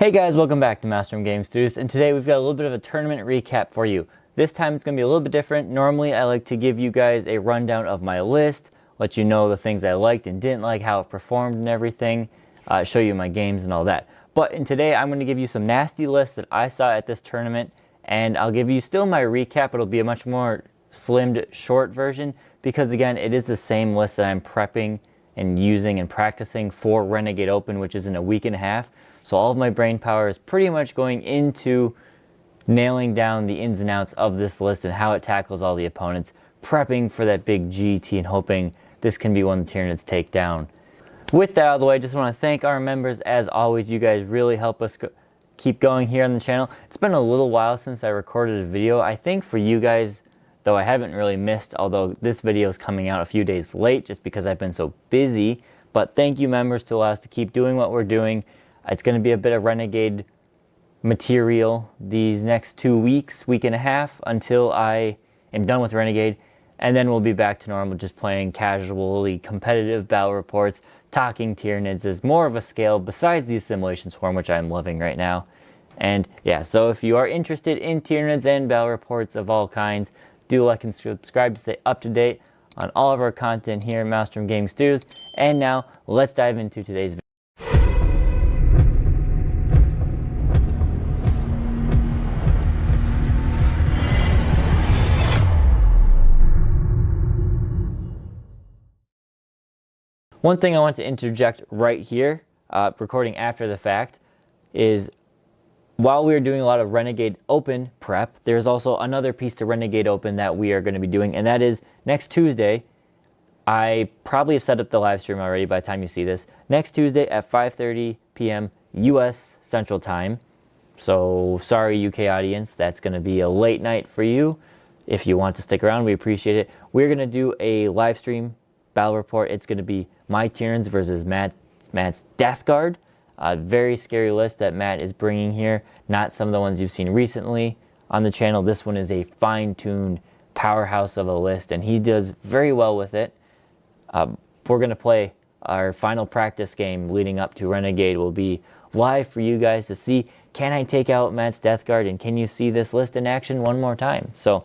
Hey guys, welcome back to Master Game Studios, and today we've got a little bit of a tournament recap for you. This time it's going to be a little bit different. Normally I like to give you guys a rundown of my list, let you know the things I liked and didn't like, how it performed and everything, show you my games and all that. But in today I'm going to give you some nasty lists that I saw at this tournament, and I'll give you still my recap. It'll be a much more slimmed, short version, because again, it is the same list that I'm prepping and using and practicing for Renegade Open, which is in a week and a half. So all of my brain power is pretty much going into nailing down the ins and outs of this list and how it tackles all the opponents, prepping for that big GT and hoping this can be one the Tyranids take down. With that out of the way, I just want to thank our members. As always, you guys really help us keep going here on the channel. It's been a little while since I recorded a video. I think for you guys, though, I haven't really missed, although this video is coming out a few days late just because I've been so busy. But thank you, members, to allow us to keep doing what we're doing. It's going to be a bit of Renegade material these next 2 weeks, week and a half, until I am done with Renegade. And then we'll be back to normal, just playing casually competitive battle reports, talking Tyranids as more of a scale besides the Assimilation Swarm, which I'm loving right now. And yeah, so if you are interested in Tyranids and battle reports of all kinds, do like and subscribe to stay up to date on all of our content here at Master Game Studios. And now, let's dive into today's video. One thing I want to interject right here, recording after the fact, is while we are doing a lot of Renegade Open prep, there's also another piece to Renegade Open that we are going to be doing, and that is next Tuesday. I probably have set up the live stream already by the time you see this. Next Tuesday at 5:30 p.m. U.S. Central Time. So sorry, UK audience, that's going to be a late night for you. If you want to stick around, we appreciate it. We're going to do a live stream battle report. It's going to be my Tyranids versus Matt's Death Guard. A very scary list that Matt is bringing here. Not some of the ones you've seen recently on the channel. This one is a fine-tuned powerhouse of a list, and he does very well with it. We're going to play our final practice game leading up to Renegade. Will be live for you guys to see, can I take out Matt's Death Guard, and can you see this list in action one more time? So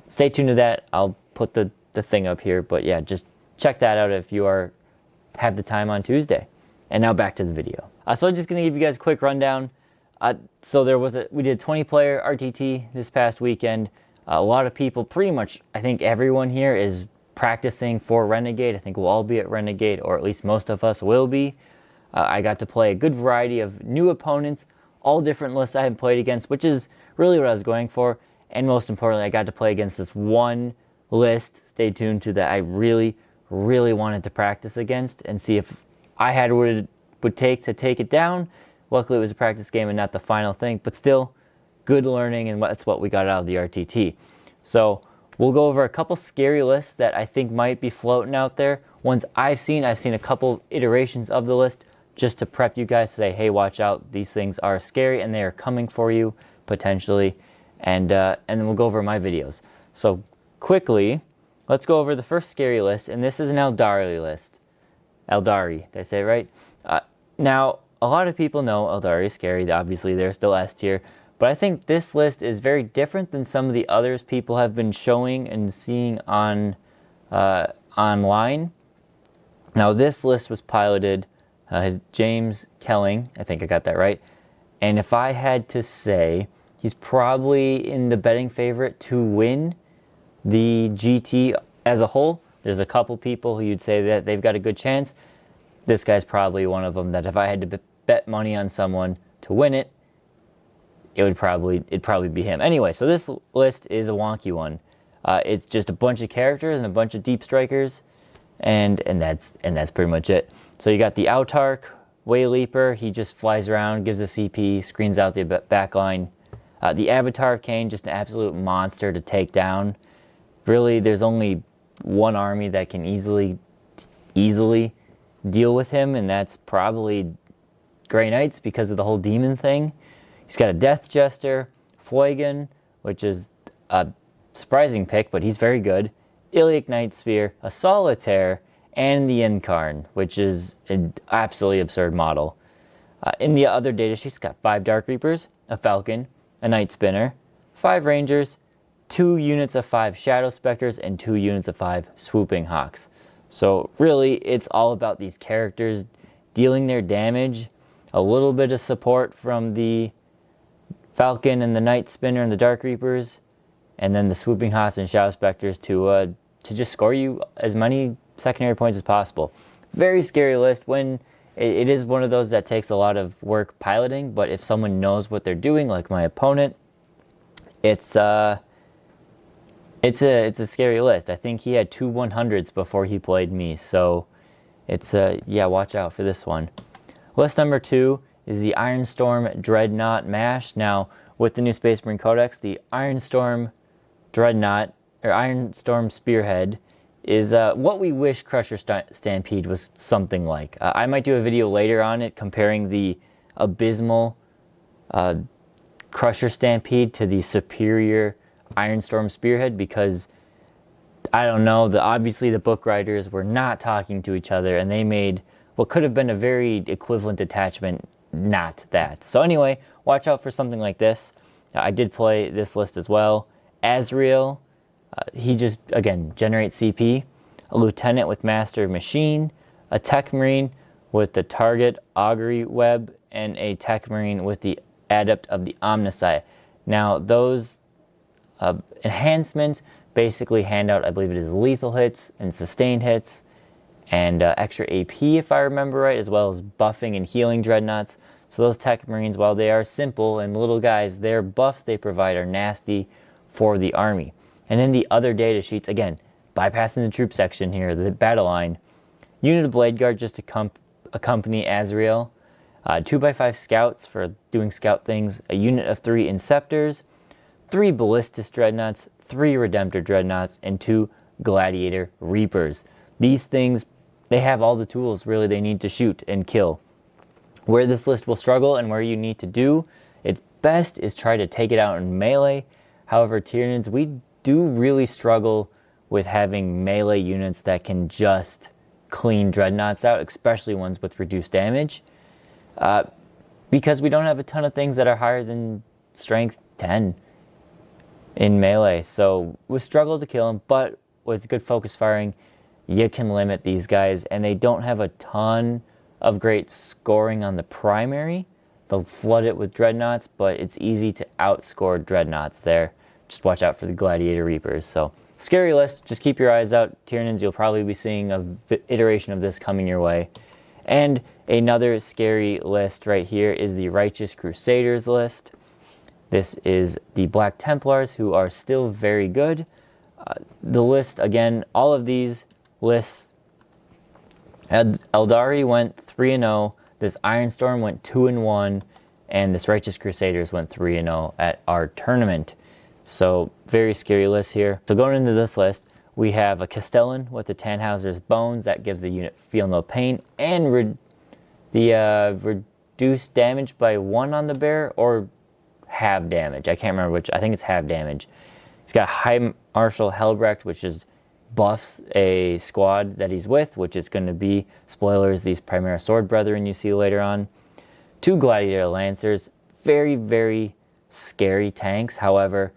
stay tuned to that. I'll put the thing up here, but yeah, just check that out if you have the time on Tuesday. And now back to the video. So I'm just going to give you guys a quick rundown. So we did a 20-player RTT this past weekend. A lot of people, pretty much, I think everyone here is practicing for Renegade. I think we'll all be at Renegade, or at least most of us will be. I got to play a good variety of new opponents, all different lists I haven't played against, which is really what I was going for. And most importantly, I got to play against this one list, stay tuned to that, I really wanted to practice against and see if I had what it would take to take it down. Luckily, it was a practice game and not the final thing, but still good learning, and that's what we got out of the RTT. So we'll go over a couple scary lists that I think might be floating out there. Ones I've seen a couple iterations of the list just to prep you guys to say, hey, watch out, these things are scary and they are coming for you potentially. And then we'll go over my videos. So quickly, let's go over the first scary list, and this is an Eldari list. Eldari, did I say it right? Now, a lot of people know Eldari is scary. Obviously, they're still S tier. But I think this list is very different than some of the others people have been showing and seeing on online. Now, this list was piloted, James Kelling. I think I got that right. And if I had to say, he's probably in the betting favorite to win the GT as a whole. There's a couple people who you'd say that they've got a good chance. This guy's probably one of them that if I had to bet money on someone to win it, it'd probably be him. Anyway, so this list is a wonky one. It's just a bunch of characters and a bunch of deep strikers, and that's pretty much it. So you got the Autarch, Way Leaper. He just flies around, gives a CP, screens out the back line. The Avatar of Cain, just an absolute monster to take down. Really, there's only one army that can easily deal with him, and that's probably Grey Knights because of the whole demon thing. He's got a Death Jester, Floigan, which is a surprising pick, but he's very good. Iliac Night Spear, a Solitaire, and the Incarn, which is an absolutely absurd model. In the other data sheet's got 5 Dark Reapers, a Falcon, a Night Spinner, 5 Rangers, 2 units of 5 Shadow Specters, and 2 units of 5 Swooping Hawks. So really, it's all about these characters dealing their damage, a little bit of support from the Falcon and the Night Spinner and the Dark Reapers, and then the Swooping Hawks and Shadow Specters to just score you as many secondary points as possible. Very scary list. When it is one of those that takes a lot of work piloting, but if someone knows what they're doing, like my opponent, it's a scary list. I think he had 2 100s before he played me, so it's yeah, watch out for this one. List number 2 is the Ironstorm Dreadnought Mash. Now, with the new Space Marine Codex, the Ironstorm Dreadnought, or Ironstorm Spearhead, is what we wish Crusher Stampede was something like. I might do a video later on it comparing the abysmal Crusher Stampede to the superior Ironstorm Spearhead, because I don't know, obviously the book writers were not talking to each other, and they made what could have been a very equivalent attachment not that. So anyway, watch out for something like this. I did play this list as well. Azrael, he just, again, generates CP. A Lieutenant with Master of Machine. A Tech Marine with the Target Augury Web. And a Tech Marine with the Adept of the Omnissiah. Now, those enhancements basically hand out, I believe it is lethal hits and sustained hits. And extra AP, if I remember right, as well as buffing and healing dreadnoughts. So those Tech Marines, while they are simple and little guys, their buffs they provide are nasty for the army. And in the other data sheets, again, bypassing the troop section here, the battle line, unit of Blade Guard just to accompany Azrael, 2x5 Scouts for doing scout things, a unit of 3 Inceptors, 3 Ballistus Dreadnoughts, 3 Redemptor Dreadnoughts, and 2 Gladiator Reapers. These things, they have all the tools really they need to shoot and kill. Where this list will struggle and where you need to do its best is try to take it out in melee. However, Tyranids, we do really struggle with having melee units that can just clean dreadnoughts out, especially ones with reduced damage, because we don't have a ton of things that are higher than strength 10 in melee. So we struggle to kill them, but with good focus firing, you can limit these guys, and they don't have a ton of great scoring on the primary. They'll flood it with dreadnoughts, but it's easy to outscore dreadnoughts there. Just watch out for the Gladiator Reapers. So, scary list. Just keep your eyes out. Tyranids, you'll probably be seeing an iteration of this coming your way. And another scary list right here is the Righteous Crusaders list. This is the Black Templars, who are still very good. The list, again, all of these lists, Eldari went 3-0, this Ironstorm went 2-1, and this Righteous Crusaders went 3-0 at our tournament. So, very scary list here. So going into this list, we have a Castellan with the Tannhauser's Bones. That gives the unit Feel No Pain, and reduced damage by 1 on the bear, or half damage. I can't remember which. I think it's half damage. He's got High Marshal Helbrecht, which is buffs a squad that he's with, which is going to be, spoilers, these Primera Sword Brethren you see later on. 2 Gladiator Lancers, very, very scary tanks. However,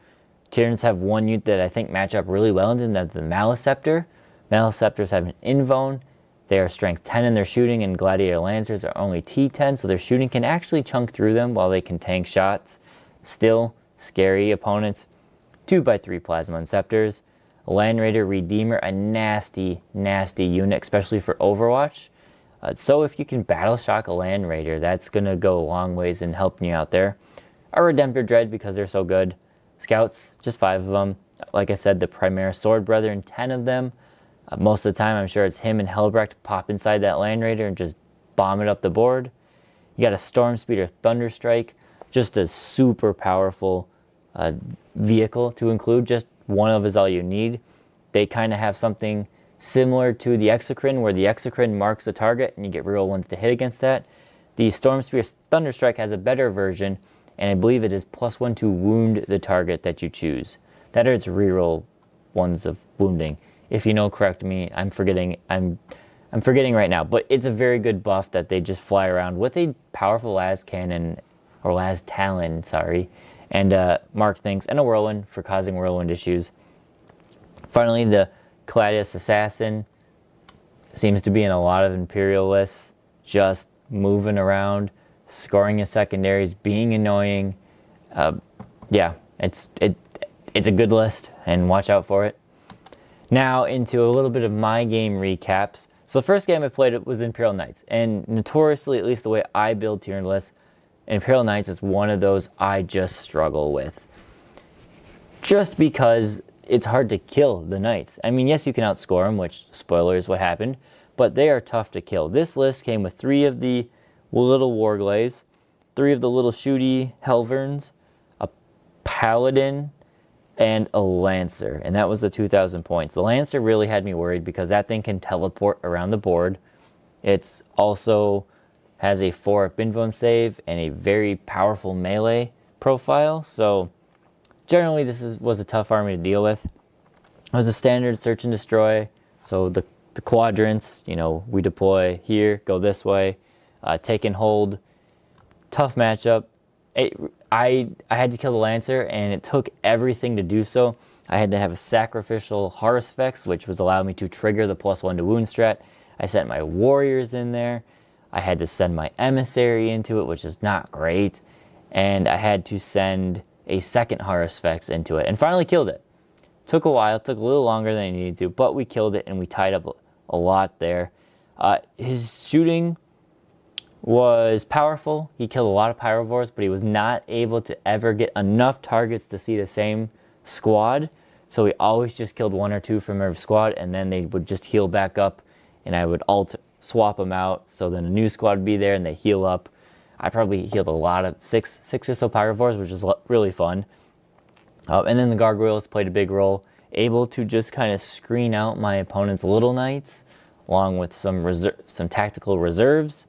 Tyranids have one unit that I think match up really well, and that's the Maleceptor. Maleceptors have an Invone. They are strength 10 in their shooting, and Gladiator Lancers are only T10, so their shooting can actually chunk through them while they can tank shots. Still scary opponents. 2x3 Plasma Inceptors. Land Raider Redeemer, a nasty, nasty unit, especially for Overwatch. So if you can battle shock a Land Raider, that's going to go a long ways in helping you out there. A Redemptor Dread, because they're so good. Scouts, just 5 of them. Like I said, the Primera Sword Brethren, 10 of them. Most of the time, I'm sure it's him and Helbrecht pop inside that Land Raider and just bomb it up the board. You got a Storm Speeder Thunderstrike, just a super powerful vehicle to include. Just one of is all you need. They kind of have something similar to the Exocrine, where the Exocrine marks a target and you get reroll ones to hit against that. The Storm Spear Thunderstrike has a better version, and I believe it is +1 to wound the target that you choose. That or it's reroll ones of wounding. If you know, correct me. I'm forgetting. I'm forgetting right now, but it's a very good buff that they just fly around with a powerful las cannon, or las talon, sorry, and mark things, and a whirlwind for causing whirlwind issues. Finally, the Gladius Assassin seems to be in a lot of Imperial lists, just moving around, scoring his secondaries, being annoying. Yeah, it's a good list, and watch out for it. Now into a little bit of my game recaps. So the first game I played was Imperial Knights, and notoriously, at least the way I build tier lists, Imperial Knights is one of those I just struggle with. Just because it's hard to kill the Knights. I mean, yes, you can outscore them, which, spoiler, is what happened, but they are tough to kill. This list came with 3 of the little Warglaves, 3 of the little shooty Helverns, a Paladin, and a Lancer, and that was the 2,000 points. The Lancer really had me worried because that thing can teleport around the board. It's also has a 4 Binvone save and a very powerful melee profile, so generally this was a tough army to deal with. It was a standard search and destroy, so the quadrants, you know, we deploy here, go this way, take and hold. Tough matchup. I had to kill the Lancer, and it took everything to do so. I had to have a sacrificial Haruspex, which was allowing me to trigger the +1 to wound strat. I sent my warriors in there. I had to send my emissary into it, which is not great. And I had to send a second Haruspex into it, and finally killed it. Took a while, took a little longer than I needed to, but we killed it, and we tied up a lot there. His shooting was powerful. He killed a lot of pyrovores, but he was not able to ever get enough targets to see the same squad. So he always just killed 1 or 2 from every squad, and then they would just heal back up, and I would swap them out, so then a new squad would be there, and they heal up. I probably healed a lot of 6 or so pyrovores, which was really fun. And then the gargoyles played a big role, able to just kind of screen out my opponent's little knights, along with some tactical reserves,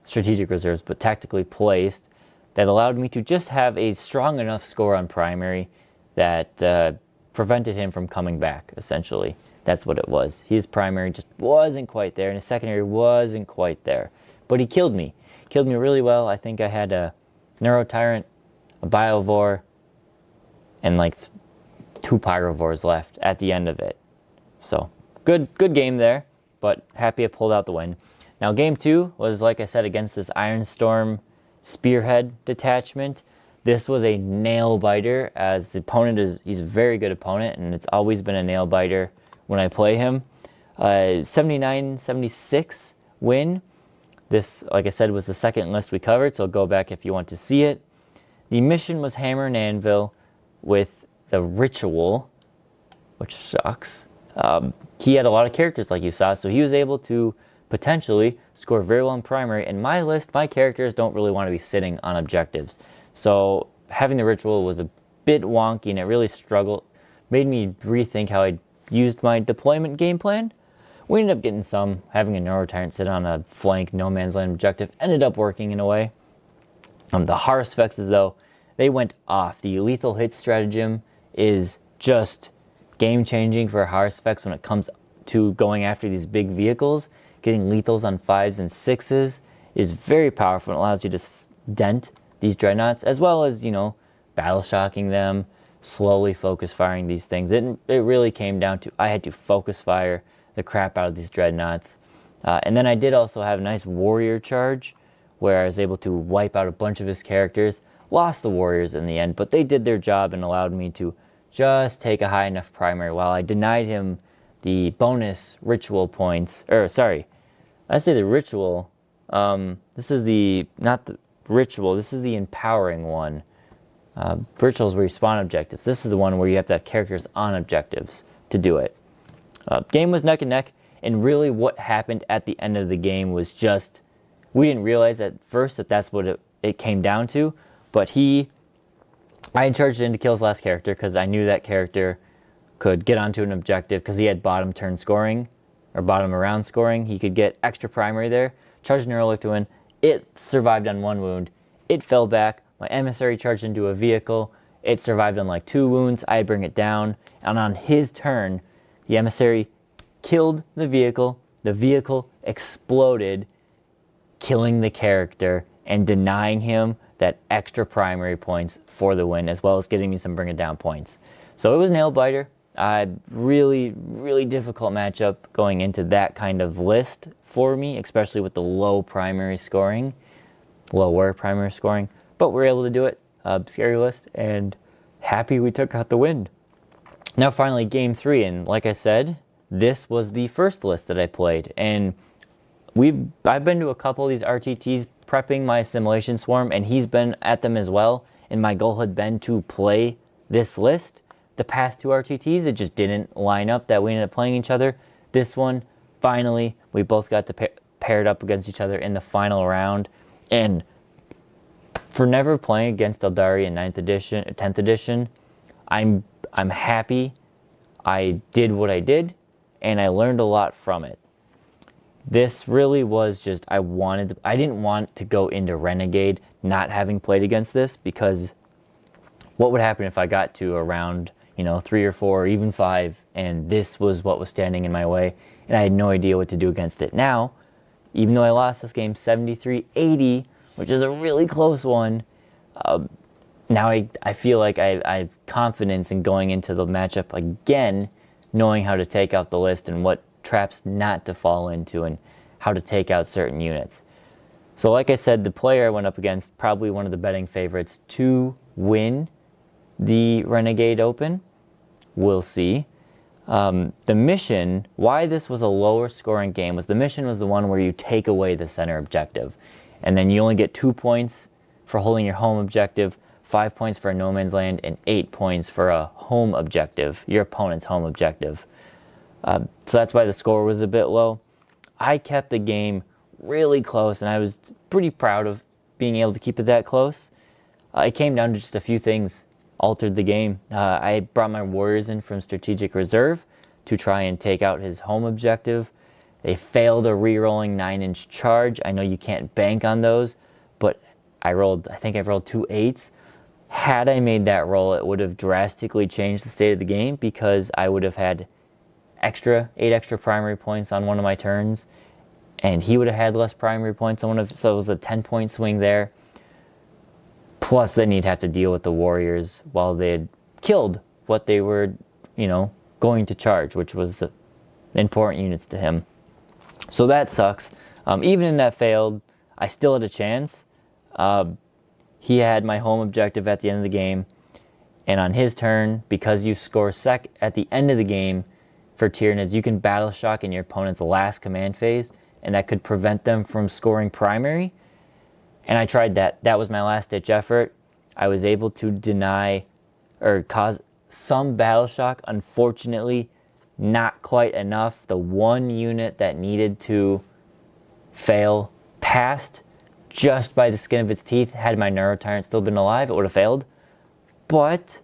strategic reserves, but tactically placed, that allowed me to just have a strong enough score on primary that prevented him from coming back, essentially. That's what it was. His primary just wasn't quite there, and his secondary wasn't quite there. But he killed me. Killed me really well. I think I had a Neurotyrant, a Biovore, and like 2 Pyrovores left at the end of it. So, good game there, but happy I pulled out the win. Now, game 2 was, like I said, against this Ironstorm Spearhead detachment. This was a nail biter, as the opponent he's a very good opponent, and it's always been a nail biter when I play him. 79-76 win. This, like I said, was the second list we covered, so go back if you want to see it. The mission was Hammer and Anvil with the Ritual, which sucks. He had a lot of characters, like you saw, so he was able to potentially score very well in primary. In my list, my characters don't really want to be sitting on objectives. So having the Ritual was a bit wonky, and it really made me rethink how I used my deployment game plan. We ended up getting having a Neurotyrant sit on a flank no man's land objective ended up working in a way. The Haruspexes, though, they went off. The lethal hit stratagem is just game-changing for Haruspex when it comes to going after these big vehicles. Getting lethals on 5s and 6s is very powerful and allows you to dent these dreadnoughts, as well as, you know, battle shocking them, slowly focus firing these things. It really came down to I had to focus fire the crap out of these dreadnoughts. And then I did also have a nice warrior charge where I was able to wipe out a bunch of his characters. Lost the warriors in the end, but they did their job and allowed me to just take a high enough primary while I denied him the bonus ritual points. Or sorry, I say the ritual. This is not the ritual, this is the empowering one. Rituals where you spawn objectives. This is the one where you have to have characters on objectives to do it. Game was neck and neck, and really what happened at the end of the game was just, we didn't realize at first that that's what it came down to, but I had charged in to kill his last character because I knew that character could get onto an objective because he had bottom turn scoring, or bottom around scoring. He could get extra primary there. Charged Neuralic to win. It survived on 1 wound. It fell back. My emissary charged into a vehicle. It survived on like 2 wounds. I bring it down, and on his turn, the emissary killed the vehicle. The vehicle exploded, killing the character and denying him that extra primary points for the win, as well as getting me some bring it down points. So it was nail biter. Really, really difficult matchup going into that kind of list for me, especially with the lower primary scoring, but we were able to do it. Scary list, and happy we took out the win. Now finally game 3, and like I said, this was the first list that I played, and I've been to a couple of these RTTs prepping my Assimilation Swarm, and he's been at them as well, and my goal had been to play this list. The past 2 RTTs, it just didn't line up that we ended up playing each other. This one, finally, we both got to paired up against each other in the final round, and for never playing against Eldari in 10th edition, I'm happy I did what I did, and I learned a lot from it. This really was just, I didn't want to go into Renegade not having played against this, because what would happen if I got to around, 3 or 4 or even 5, and this was what was standing in my way, and I had no idea what to do against it. Now, even though I lost this game 73-80, which is a really close one, now I feel like I have confidence in going into the matchup again, knowing how to take out the list and what traps not to fall into and how to take out certain units. So like I said, the player I went up against, probably one of the betting favorites to win the Renegade Open. We'll see. The mission, why this was a lower scoring game, was the mission was the one where you take away the center objective. And then you only get 2 points for holding your home objective, 5 points for a no man's land, and 8 points for a home objective, your opponent's home objective. So that's why the score was a bit low. I kept the game really close, and I was pretty proud of being able to keep it that close. It came down to just a few things altered the game. I brought my warriors in from strategic reserve to try and take out his home objective. They failed a re-rolling 9-inch charge. I know you can't bank on those, but I think I rolled 2 8s. Had I made that roll, it would have drastically changed the state of the game, because I would have had 8 extra primary points on one of my turns, and he would have had less primary points on one of, so it was a 10-point swing there. Plus, then you'd have to deal with the warriors while they had killed what they were, going to charge, which was important units to him. So that sucks. Even in that failed, I still had a chance. He had my home objective at the end of the game, and on his turn, because you score at the end of the game for Tyranids, you can battle shock in your opponent's last command phase, and that could prevent them from scoring primary. And I tried that. That was my last ditch effort. I was able to deny or cause some battle shock. Unfortunately, not quite enough. The one unit that needed to fail passed just by the skin of its teeth. Had my Neurotyrant still been alive, it would have failed. But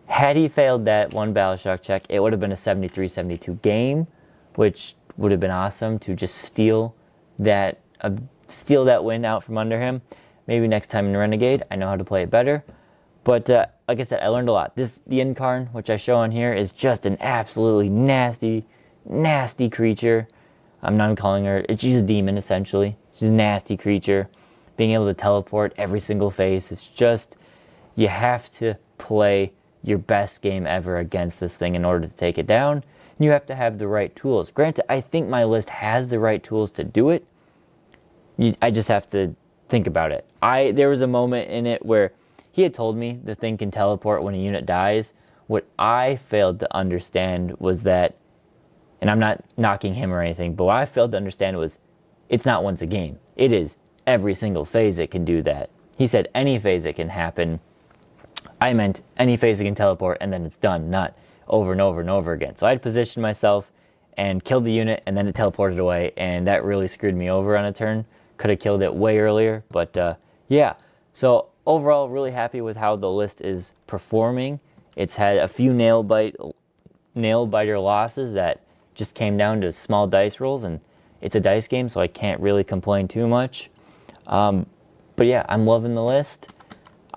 had he failed that one battle shock check, it would have been a 73-72 game, which would have been awesome to just steal that win out from under him. Maybe next time in Renegade, I know how to play it better. But like I said, I learned a lot. The Incarn, which I show on here, is just an absolutely nasty, nasty creature. I'm not calling her, she's a demon essentially. She's a nasty creature. Being able to teleport every single phase, it's just, you have to play your best game ever against this thing in order to take it down. And you have to have the right tools. Granted, I think my list has the right tools to do it. I just have to think about it. There was a moment in it where he had told me the thing can teleport when a unit dies. What I failed to understand was that, and I'm not knocking him or anything, but what I failed to understand was it's not once a game. It is every single phase it can do that. He said any phase it can happen. I meant any phase it can teleport and then it's done, not over and over and over again. So I had positioned myself and killed the unit, and then it teleported away, and that really screwed me over on a turn. Could have killed it way earlier, but yeah. So overall, really happy with how the list is performing. It's had a few nail biter losses that just came down to small dice rolls, and it's a dice game, so I can't really complain too much. But yeah, I'm loving the list.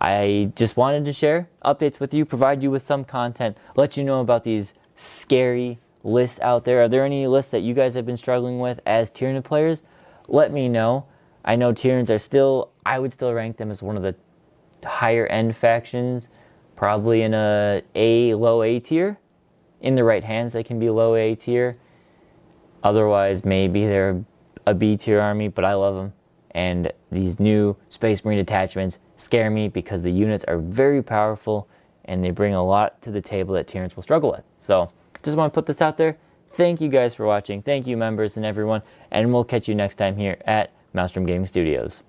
I just wanted to share updates with you, provide you with some content, let you know about these scary lists out there. Are there any lists that you guys have been struggling with as Tyranid players? Let me know. I know Tyranids are still, I would still rank them as one of the higher end factions, probably in low A tier. In the right hands, they can be low A tier. Otherwise, maybe they're a B tier army, but I love them. And these new Space Marine detachments scare me because the units are very powerful and they bring a lot to the table that Tyranids will struggle with. So, just want to put this out there. Thank you guys for watching. Thank you, members and everyone. And we'll catch you next time here at Maelstrom Gaming Studios.